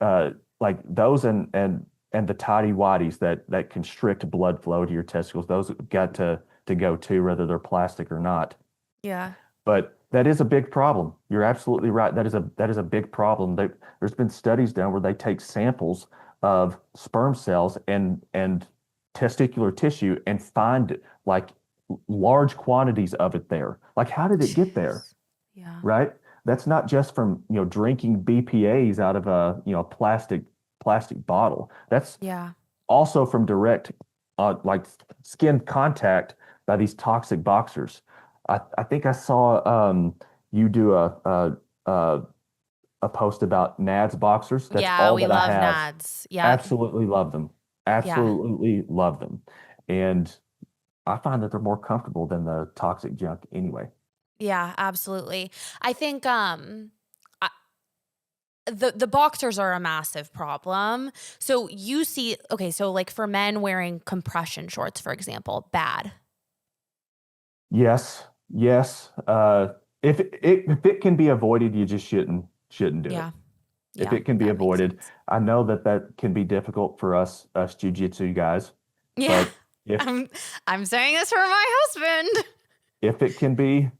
Uh, like those and the tidy whities that constrict blood flow to your testicles, those have got to go too, whether they're plastic or not. Yeah. But that is a big problem. You're absolutely right. That is a big problem. There's been studies done where they take samples of sperm cells and testicular tissue and find like large quantities of it there. Like, how did it get there? Jeez. Yeah. Right? That's not just from, drinking BPAs out of a, plastic bottle. That's Yeah. also from direct, like skin contact by these toxic boxers. I think I saw you do a a post about Nads boxers. That's Yeah, all we that I love have. nads. Yep. Absolutely love them. Yeah. Absolutely love them. And I find that they're more comfortable than the toxic junk anyway. Yeah, absolutely. I think I, the boxers are a massive problem. So you see, okay, so like for men wearing compression shorts, for example, bad. Yes, yes. If it can be avoided, you just shouldn't do it. Yeah. If Yeah, it can be that makes avoided, sense. I know that that can be difficult for us jujitsu guys, Yeah. but if I'm I'm saying this for my husband. if it can be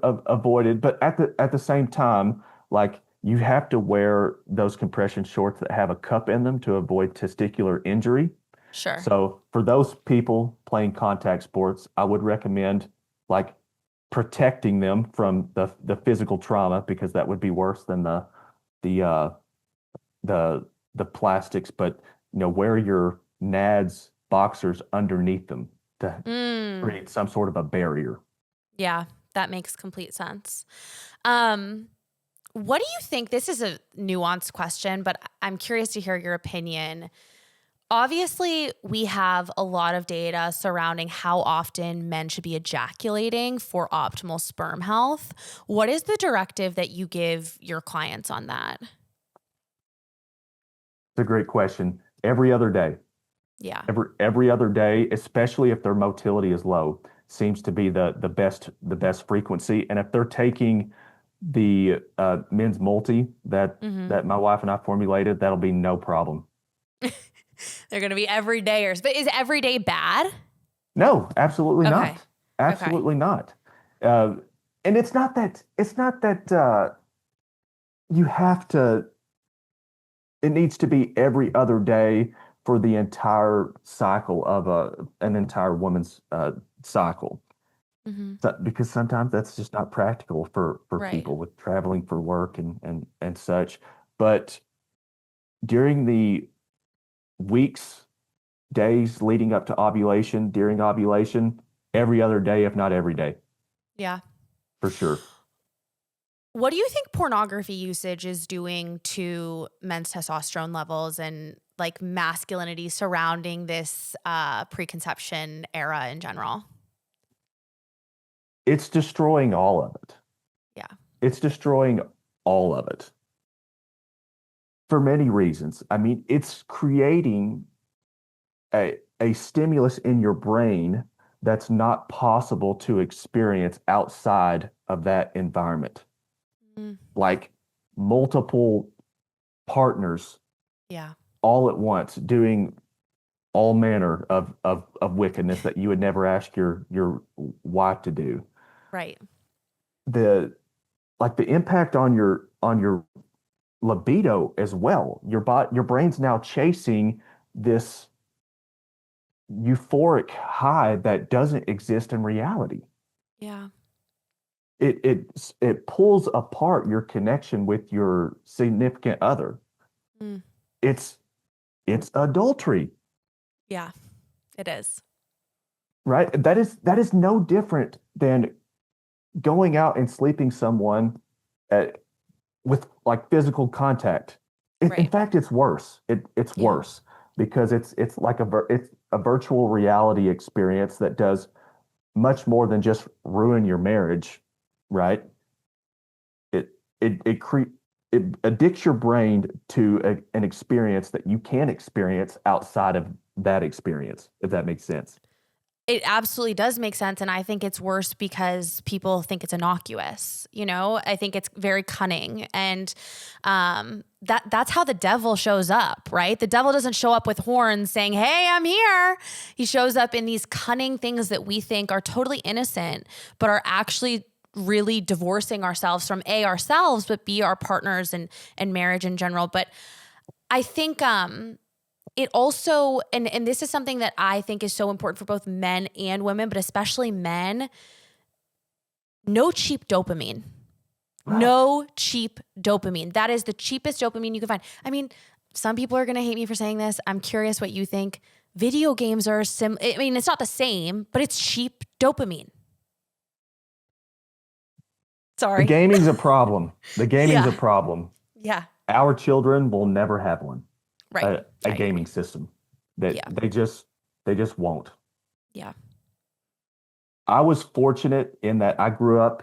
avoided, but at the same time, like you have to wear those compression shorts that have a cup in them to avoid testicular injury. Sure. So for those people playing contact sports, I would recommend like protecting them from the physical trauma because that would be worse than the the plastics, but wear your nads boxers underneath them to Mm. create some sort of a barrier. Yeah, that makes complete sense. Um what do you think, this is a nuanced question, but I'm curious to hear your opinion. Obviously, we have a lot of data surrounding how often men should be ejaculating for optimal sperm health. What is the directive that you give your clients on that? It's a great question. Every other day, Yeah. every other day, especially if their motility is low, seems to be the best frequency. And if they're taking the men's multi Hmm. that my wife and I formulated, that'll be no problem. They're going to be every dayers. But is every day bad? No, absolutely Okay. not. Okay. Absolutely not. Uh, and it's not that you have to, it needs to be every other day for the entire cycle of an entire woman's cycle. Hmm. So, because sometimes that's just not practical for Right. people with traveling for work and such. But during the weeks, days leading up to ovulation, during ovulation, every other day, if not every day, Yeah. for sure. What do you think pornography usage is doing to men's testosterone levels and like masculinity surrounding this preconception era in general? It's destroying all of it. Yeah. It's destroying all of it for many reasons. I mean, it's creating a stimulus in your brain that's not possible to experience outside of that environment, Mm, like multiple partners yeah. all at once doing all manner of wickedness that you would never ask your wife to do. Right. The like the impact on your libido as well. Your brain's now chasing this euphoric high that doesn't exist in reality. Yeah. It pulls apart your connection with your significant other. Mm, It's it's adultery, yeah. It is. right? That is no different than going out and sleeping someone at, with like physical contact. In Right. fact, it's worse. It's Yeah. worse because it's like it's a virtual reality experience that does much more than just ruin your marriage, right? It it addicts your brain to an experience that you can't experience outside of that experience, if that makes sense. It absolutely does make sense. And I think it's worse because people think it's innocuous. You know, I think it's very cunning. And that's how the devil shows up, right? The devil doesn't show up with horns saying, "Hey, I'm here." He shows up in these cunning things that we think are totally innocent, but are actually really divorcing ourselves from ourselves, but our partners and marriage in general. But I think it also, and this is something that I think is so important for both men and women, but especially men, no cheap dopamine. Right. No cheap dopamine. That is the cheapest dopamine you can find. I mean, some people are going to hate me for saying this. I'm curious what you think. Video games are I mean, it's not the same, but it's cheap dopamine. The Sorry. gaming's a problem. The gaming's a Yeah. problem. Yeah. Our children will never have one, Right. a I agree. gaming system. That Yeah. they just won't. Yeah. I was fortunate in that I grew up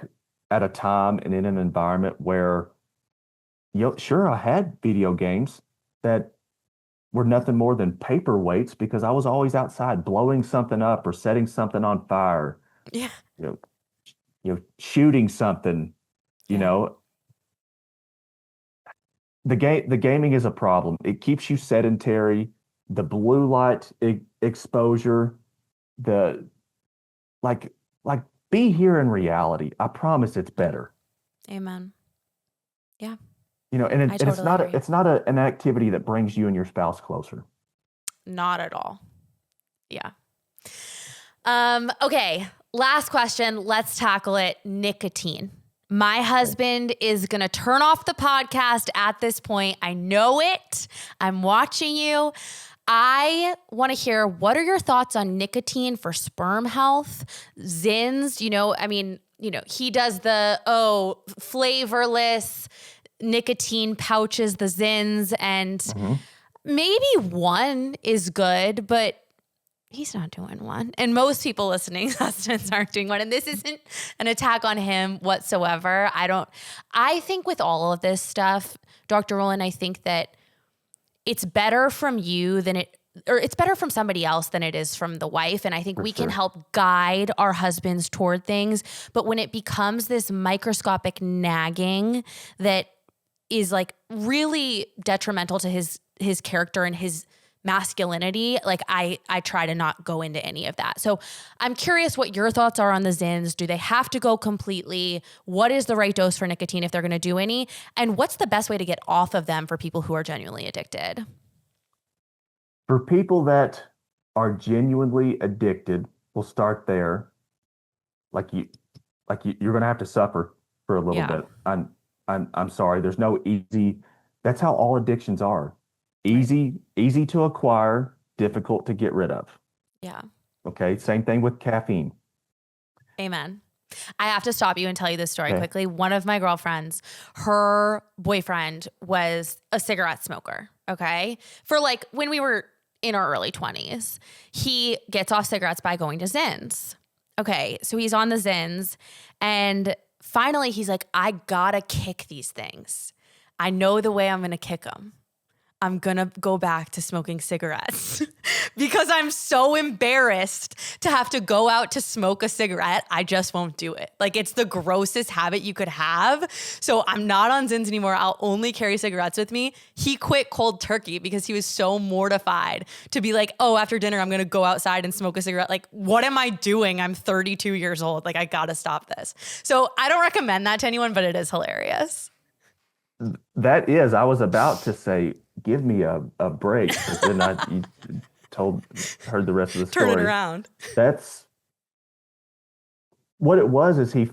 at a time and in an environment where, sure, I had video games that were nothing more than paperweights because I was always outside blowing something up or setting something on fire, Yeah. you know, shooting something, you Yeah. know. The gaming is a problem. It keeps you sedentary. The blue light exposure, the like like be here in reality. I promise it's Yeah. better. Amen. Yeah. And I it's totally agree. an activity that brings you and your spouse closer. Not at all. Yeah. Okay. Last question. Let's tackle it. Nicotine. My Okay. husband is going to turn off the podcast at this point. I know it. I'm watching you. I want to hear, what are your thoughts on nicotine for sperm health? Zins, I mean, he does the, flavorless nicotine pouches, the Zins, and Mhm. maybe one is good, but he's not doing one. And most people listening, husbands aren't doing one. And this isn't an attack on him whatsoever. I think with all of this stuff, Dr. Roland, I think that it's better from you or it's better from somebody else than it is from the wife. And I think For we can sure. help guide our husbands toward things. But when it becomes this microscopic nagging that is like really detrimental to his character and his masculinity, like I try to not go into any of that. So I'm curious what your thoughts are on the Zins. Do they have to go completely? What is the right dose for nicotine if they're going to do any? And what's the best way to get off of them for people who are genuinely addicted? For people that are genuinely addicted, we'll start there. Like you, you're going to have to suffer for a little Yeah. bit. I'm sorry. There's no easy. That's how all addictions are. Right. Easy to acquire, difficult to get rid of. Yeah. Okay. Same thing with caffeine. Amen. I have to stop you and tell you this story Okay. quickly. One of my girlfriends, her boyfriend was a cigarette smoker. Okay. For like when we were in our early 20s, he gets off cigarettes by going to Zins. Okay. So he's on the Zins and finally he's like, I gotta kick these things. I know the way I'm going to kick them. I'm going to go back to smoking cigarettes because I'm so embarrassed to have to go out to smoke a cigarette. I just won't do it. Like it's the grossest habit you could have. So I'm not on Zins anymore. I'll only carry cigarettes with me. He quit cold turkey because he was so mortified to be like, oh, after dinner, I'm going to go outside and smoke a cigarette. Like, what am I doing? I'm 32 years old. Like I got to stop this. So I don't recommend that to anyone, but it is hilarious. I was about to say, give me a break, but then you told, heard the rest of the Turn it story. around. That's what it was, is he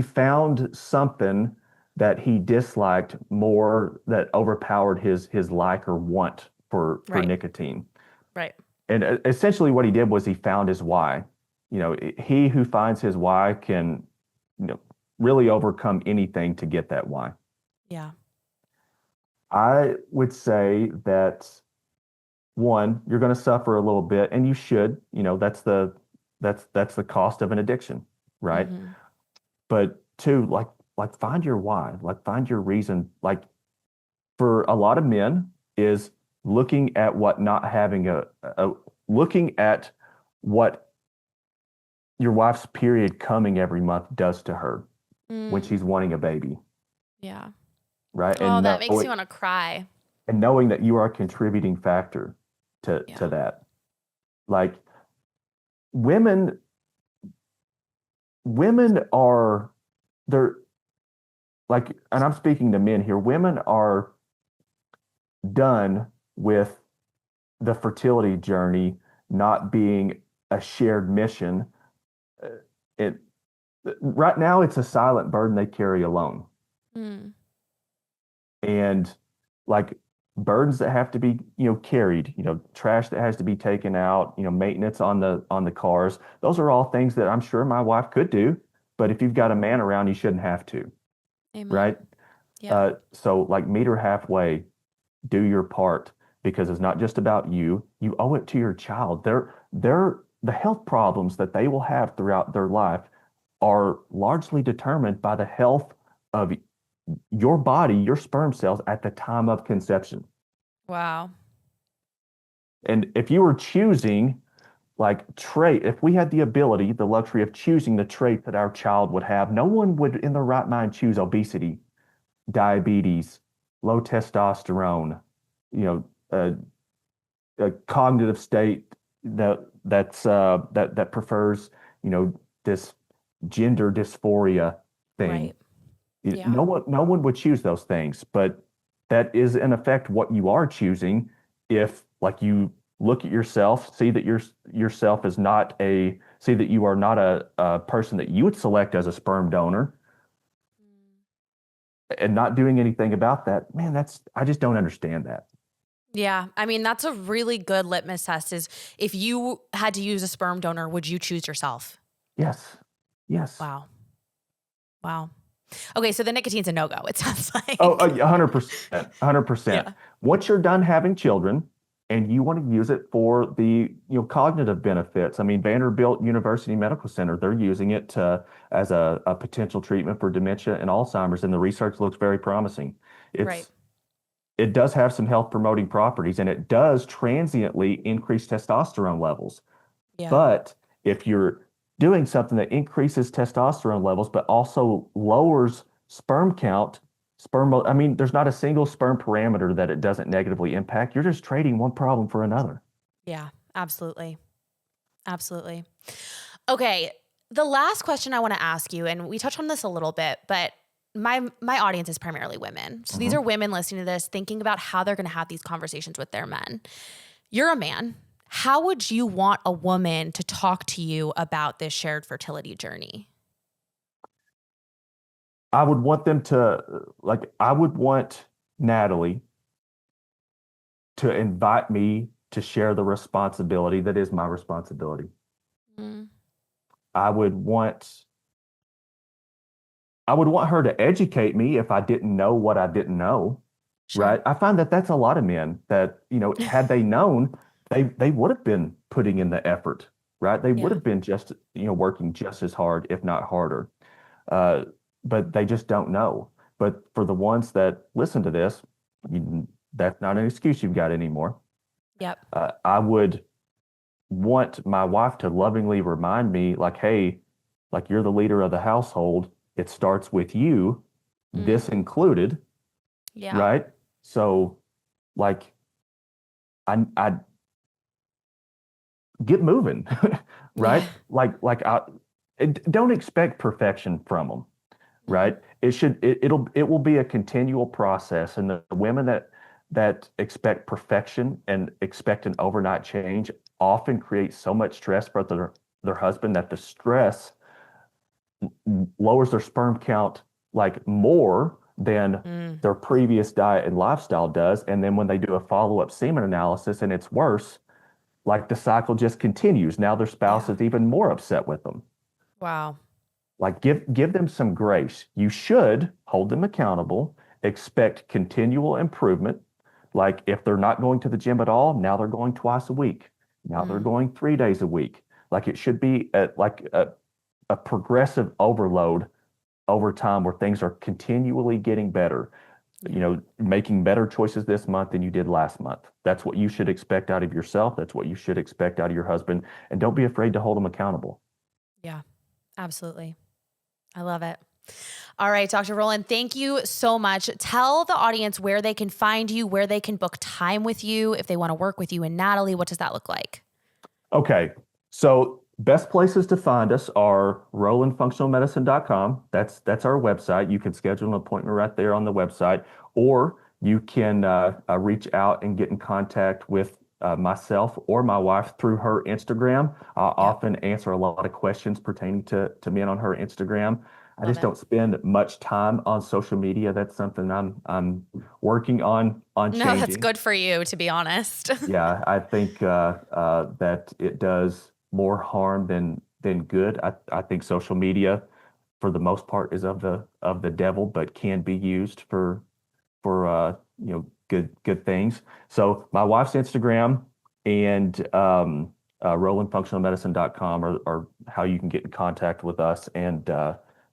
found something that he disliked more that overpowered his like or want for Right. nicotine. Right. And essentially what he did was he found his why. He who finds his why can, really overcome anything to get that why. Yeah. I would say that one, you're going to suffer a little bit, and you should. That's the cost of an addiction, right? Mm-hmm. But two, find your why, like find your reason. Like for a lot of men, is looking at what not having a looking at what your wife's period coming every month does to her when Mm, she's wanting a baby, yeah. right? Oh, that makes you want to cry. And knowing that you are a contributing factor to Yeah. that. Like women women are they're like, and I'm speaking to men here, women are done with the fertility journey not being a shared mission. Uh, It right now it's a silent burden they carry alone. Mm, And like burdens that have to be, carried, trash that has to be taken out, maintenance on the cars. Those are all things that I'm sure my wife could do, but if you've got a man around, you shouldn't have to, amen. right? Yeah. So like meet her halfway, do your part, because it's not just about you. You owe it to your child. The health problems that they will have throughout their life are largely determined by the health of your body, your sperm cells at the time of conception. Wow. And if you were choosing if we had the ability, the luxury of choosing the trait that our child would have, no one would in their right mind choose obesity, diabetes, low testosterone, you know, a cognitive state that prefers, this gender dysphoria thing. Right. Yeah. No one would choose those things, but that is in effect what you are choosing if like you look at yourself, see that yourself is not see that you are not a person that you would select as a sperm donor and not doing anything about that. Man, I just don't understand that. Yeah. I mean, that's a really good litmus test is if you had to use a sperm donor, would you choose yourself? Yes. Yes. Wow. Wow. Okay. So the nicotine's a no-go, it sounds Oh, like. 100%, 100%. Yeah. Once you're done having children and you want to use it for the, cognitive benefits, I mean, Vanderbilt University Medical Center, they're using it as a potential treatment for dementia and Alzheimer's, and the research looks very promising. Right. It does have some health promoting properties, and it does transiently increase testosterone levels. Yeah. But if you're doing something that increases testosterone levels, but also lowers sperm count, I mean, there's not a single sperm parameter that it doesn't negatively impact. You're just trading one problem for another. Yeah, absolutely. Absolutely. Okay. The last question I want to ask you, and we touched on this a little bit, but my audience is primarily women. So these Mhm. are women listening to this, thinking about how they're going to have these conversations with their men. You're a man. How would you want a woman to talk to you about this shared fertility journey? I would want them to, like, I would want Natalie to invite me to share the responsibility that is my responsibility. Mm, I would want I would want her to educate me if I didn't know what I didn't know, sure. right? I find that that's a lot of men that, had they known, they would have been putting in the effort, right? They would Yeah. have been just, working just as hard, if not harder. Uh, but they just don't know. But for the ones that listen to this, that's not an excuse you've got anymore. Yep. I would want my wife to lovingly remind me, like, hey, like you're the leader of the household. It starts with you, Mm, this included, yeah. right? So, like, I get moving, Yeah. right? Don't expect perfection from them, Mm, right? It will be a continual process, and the women that expect perfection and expect an overnight change often create so much stress for their husband that the stress lowers their sperm count like more than mm, their previous diet and lifestyle does. And then when they do a follow-up semen analysis and it's worse, like the cycle just continues. Now their spouse yeah. is even more upset with them. Wow. Like give them some grace. You should hold them accountable, expect continual improvement. Like if they're not going to the gym at all, now they're going twice a week. Now they're Mm, going 3 days a week. Like it should be a progressive overload over time where things are continually getting better, yeah. making better choices this month than you did last month. That's what you should expect out of yourself. That's what you should expect out of your husband. And don't be afraid to hold them accountable. Yeah. Absolutely. I love it. All right, Dr. Roland, thank you so much. Tell the audience where they can find you, where they can book time with you, if they want to work with you and Natalie. What does that look like? Okay. So best places to find us are rolandfunctionalmedicine.com. That's our website. You can schedule an appointment right there on the website, or you can reach out and get in contact with myself or my wife through her Instagram. I Yep. often answer a lot of questions pertaining to men on her Instagram. I Love just it. don't spend much time on social media. That's something I'm working on No, that's changing. good for you, to be honest. Yeah, I think that it does more harm than good. I think social media, for the most part, is of the devil, but can be used for good things. So my wife's Instagram and RolandFunctionalMedicine.com are how you can get in contact with us and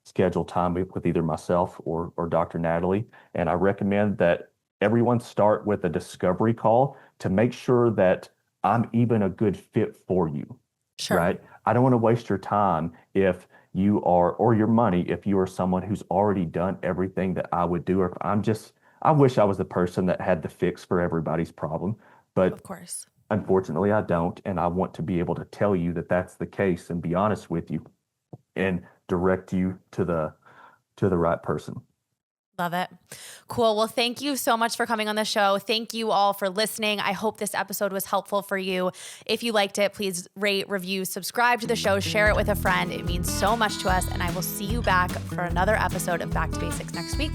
schedule time with either myself or Dr. Natalie. And I recommend that everyone start with a discovery call to make sure that I'm even a good fit for you, Sure. right? I don't want to waste your time if you are, or your money, if you are someone who's already done everything that I would do, or if I wish I was the person that had the fix for everybody's problem, Of but course. unfortunately I don't. And I want to be able to tell you that that's the case and be honest with you and direct you to the right person. Love it. Cool. Well, thank you so much for coming on the show. Thank you all for listening. I hope this episode was helpful for you. If you liked it, please rate, review, subscribe to the show, share it with a friend. It means so much to us. And I will see you back for another episode of Back to Basics next week.